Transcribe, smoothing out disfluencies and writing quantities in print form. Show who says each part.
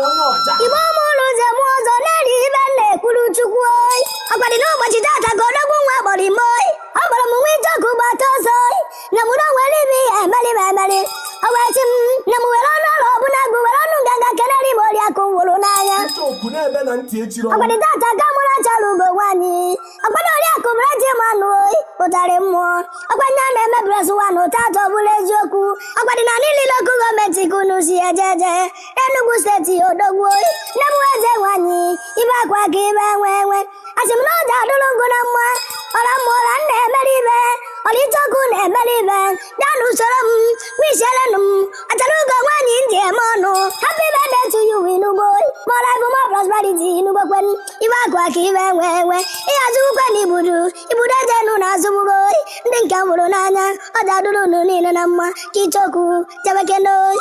Speaker 1: Igbo mụrụ nze mụ ọzọ na-eri ibe na-ekwuru Chukwu oyi. Ọkwadị n'ụbọchị tata ka odogwu nwa gbọrọ ime oyi. Ọ gbọrọ m nwa ijeọkụ gbata ọsọ oyi. Na mụ na nwere ibe ihe emeli. Ọ wee sị m na m were ọnụ ọrụ ọbụla gụ were ọnụ nganga kenere m oriakụ nwụrụ n'anya. Ọkwadị tata ka mụrụ achara ugo nwaanyị. Ọkwadị oriakụ mụrụ ji mmanụ oyi pụtara mmụọ. Ọkwadị a na-emebiri sụwa na ụta atọ bụrụ eziokwu. Ọkwadị na niile ọkụ gọọmenti kunu si ejeje Enugu steeti odogwu oyi. Nne m eze nwaanyị ibe akwa ka ibe enwe. Asị m na ọ ga-adụrụ ngụ na mma. Ọra m ọra m na-emere ibe. Ọlịchọkụ na-emere ibe. Gaa n'usoro m wisherenụ m. Achara ugo nwaanyị ndị eme ọnụ. Happy birthday to you Enugu oyi. More life more prosperity Enugu kwen. Ibe akwa ka ibe enwe. Ihe azụbukwe na ibudu eje nụ na azụbugo oyi. Ndị nke m hụrụ n'anya ọ ga-adụrụ unu niile na mma. Ka ichokwu jebekene oyi.